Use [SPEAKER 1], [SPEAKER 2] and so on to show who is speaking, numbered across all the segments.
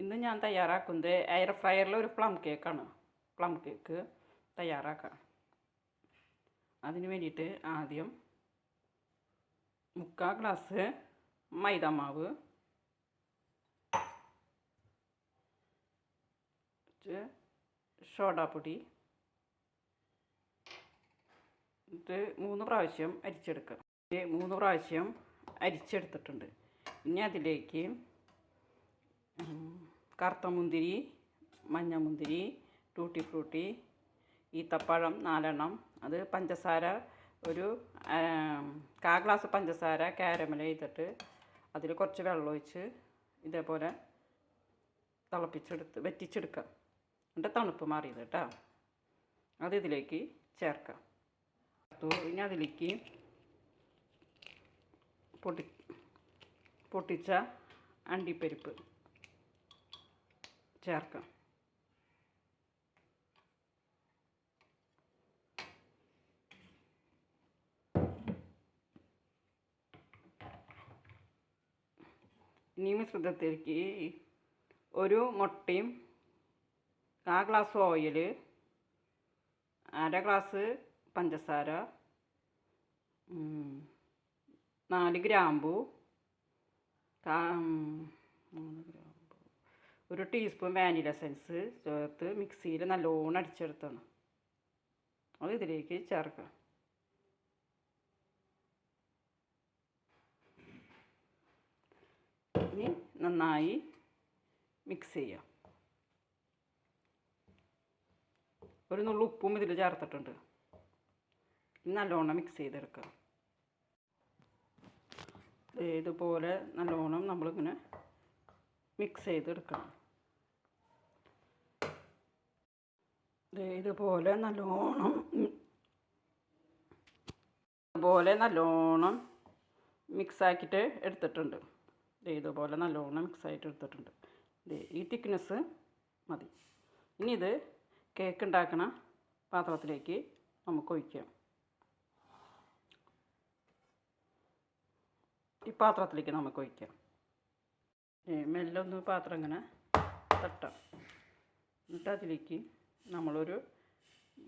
[SPEAKER 1] ഇന്ന് ഞാൻ തയ്യാറാക്കുന്നത് എയർ ഫ്രയറിൽ ഒരു പ്ലം കേക്കാണ്. പ്ലം കേക്ക് തയ്യാറാക്കാം. അതിന് വേണ്ടിയിട്ട് ആദ്യം 3/4 ഗ്ലാസ് മൈദാമാവ്, സോഡാപ്പൊടി ഇത് 3 പ്രാവശ്യം അരിച്ചെടുക്കുക. 3 പ്രാവശ്യം അരിച്ചെടുത്തിട്ടുണ്ട്. ഇനി അതിലേക്ക് കറുത്ത മുന്തിരി, മഞ്ഞമുന്തിരി, ടൂട്ടി ഫ്രൂട്ടി, ഈത്തപ്പഴം 4 എണ്ണം, അത് പഞ്ചസാര ഒരു 1/4 ഗ്ലാസ് പഞ്ചസാര കാരമൽ ചെയ്തിട്ട് അതിൽ കുറച്ച് വെള്ളം ഒഴിച്ച് ഇതേപോലെ തിളപ്പിച്ചെടുത്ത് വറ്റിച്ചെടുക്കാം. എന്നിട്ട് തണുപ്പ് മാറിയത് കേട്ടോ. അത് ഇതിലേക്ക് ചേർക്കാം. ഇനി അതിലേക്ക് പൊട്ടിച്ച അണ്ടിപ്പരിപ്പ് ചേർക്കാം. ഇനി മിശ്രിതത്തിലേക്ക് ഒരു മുട്ടയും 1/4 ഗ്ലാസ് ഓയിൽ, 1/2 ഗ്ലാസ് പഞ്ചസാര, 4 ഗ്രാമ്പു, 1 ടീസ്പൂൺ വാനില എസൻസ് ചേർത്ത് മിക്സിയിൽ നല്ലോണം അടിച്ചെടുത്താണ്. അത് ഇതിലേക്ക് ചേർക്കാം. ഇനി നന്നായി മിക്സ് ചെയ്യാം. ഒരു നുള്ളു ഉപ്പും ഇതിൽ ചേർത്തിട്ടുണ്ട്. നല്ലോണം മിക്സ് ചെയ്തെടുക്കാം. ഇതുപോലെ നല്ലോണം നമ്മളിങ്ങനെ മിക്സ് ചെയ്തെടുക്കണം. ഇതുപോലെ നല്ലോണം മിക്സാക്കിയിട്ട് എടുത്തിട്ടുണ്ട്. ഇതുപോലെ നല്ലോണം മിക്സായിട്ട് എടുത്തിട്ടുണ്ട്. ഈ തിക്നെസ് മതി. ഇനി ഇത് കേക്ക് ഉണ്ടാക്കണ പാത്രത്തിലേക്ക് നമുക്ക് ഒഴിക്കാം. ഈ പാത്രത്തിലേക്ക് നമുക്ക് ഒഴിക്കാം. മെല്ലെ ഒന്ന് പാത്രം ഇങ്ങനെ തട്ടാം. എന്നിട്ട് അതിലേക്ക് നമ്മളൊരു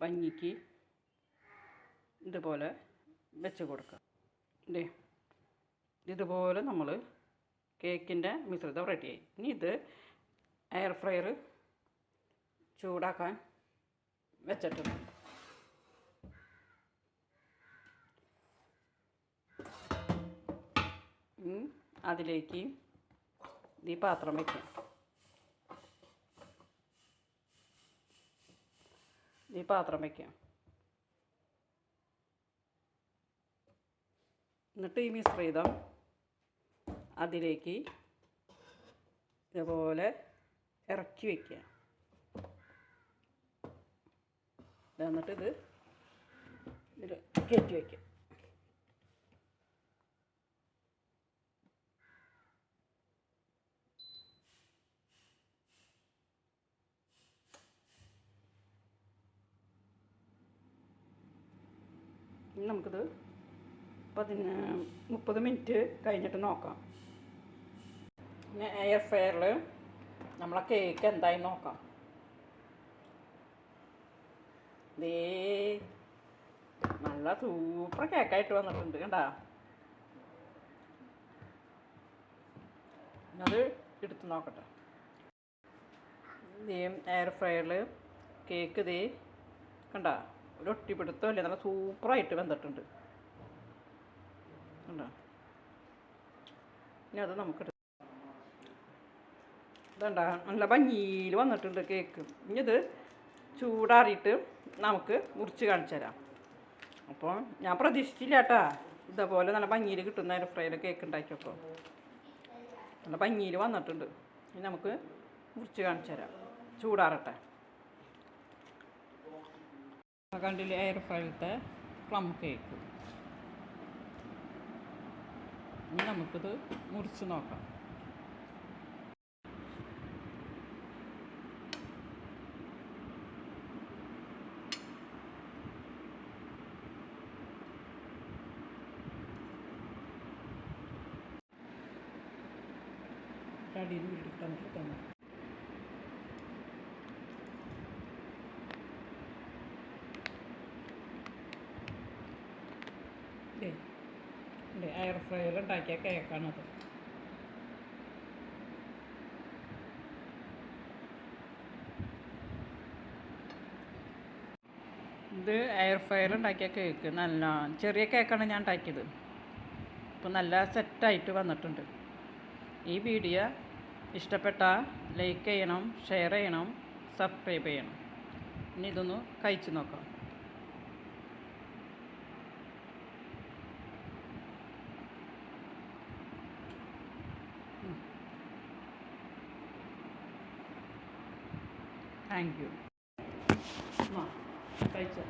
[SPEAKER 1] ഭംഗിക്ക് ഇതുപോലെ വെച്ച് കൊടുക്കാം. ഇതുപോലെ നമ്മൾ കേക്കിൻ്റെ മിശ്രിതം റെഡിയായി. ഇനി ഇത് എയർ ഫ്രയർ ചൂടാക്കാൻ വെച്ചിട്ടുണ്ട്. അതിലേക്ക് ഈ പാത്രം വയ്ക്കാം. എന്നിട്ട് ഈ മിശ്രിതം അതിലേക്ക് ഇതുപോലെ ഇറക്കി വയ്ക്കുക. എന്നിട്ട് ഇതിൽ കയറ്റി വയ്ക്കുക. ഇനി നമുക്കിത് 30 മിനിറ്റ് കഴിഞ്ഞിട്ട് നോക്കാം. പിന്നെ എയർ ഫ്രയറിൽ നമ്മളെ കേക്ക് എന്തായി നോക്കാം. നല്ല സൂപ്പർ കേക്കായിട്ട് വന്നിട്ടുണ്ട് കണ്ടാ. അത് എടുത്ത് നോക്കട്ടെ. എയർ ഫ്രയറിൽ കേക്ക് കണ്ടാ, ഒരു ഒട്ടിപ്പിടുത്തമില്ല, നല്ല സൂപ്പറായിട്ട് വെന്തിട്ടുണ്ട് കണ്ടോ. ഇനി അത് നമുക്ക് ഇതണ്ട നല്ല ഭംഗിയിൽ വന്നിട്ടുണ്ട് കേക്ക്. ഇനി ഇത് ചൂടാറിയിട്ട് നമുക്ക് മുറിച്ച് കാണിച്ചു തരാം. അപ്പോൾ ഞാൻ പ്രതീക്ഷിച്ചില്ല കേട്ടാ ഇതേപോലെ നല്ല ഭംഗിയിൽ കിട്ടുന്ന എയർ ഫ്രയറിൽ കേക്ക് ഉണ്ടാക്കിയപ്പോൾ നല്ല ഭംഗിയിൽ വന്നിട്ടുണ്ട്. ഇനി നമുക്ക് മുറിച്ച് കാണിച്ചു തരാം. ചൂടാറട്ടെ. കണ്ടില്ലേ എയർ ഫ്രയറിലത്തെ പ്ലം കേക്ക്. ഇനി നമുക്കിത് മുറിച്ച് നോക്കാം. അടിയിൽ വീട്ടിൽ ഇതേ എയർ ഫ്രയറിൽ ഉണ്ടാക്കിയ കേക്കാണത്. ഇത് എയർ ഫ്രയറിൽ ഉണ്ടാക്കിയ കേക്ക് നല്ല ചെറിയ കേക്കാണ് ഞാൻ ഉണ്ടാക്കിയത്. ഇപ്പോൾ നല്ല സെറ്റായിട്ട് വന്നിട്ടുണ്ട്. ഈ വീഡിയോ ഇഷ്ടപ്പെട്ടാൽ ലൈക്ക് ചെയ്യണം, ഷെയർ ചെയ്യണം, സബ്സ്ക്രൈബ് ചെയ്യണം. ഇനി ഇതൊന്ന് കഴിച്ച് നോക്കാം. Thank you. കഴിച്ചോ.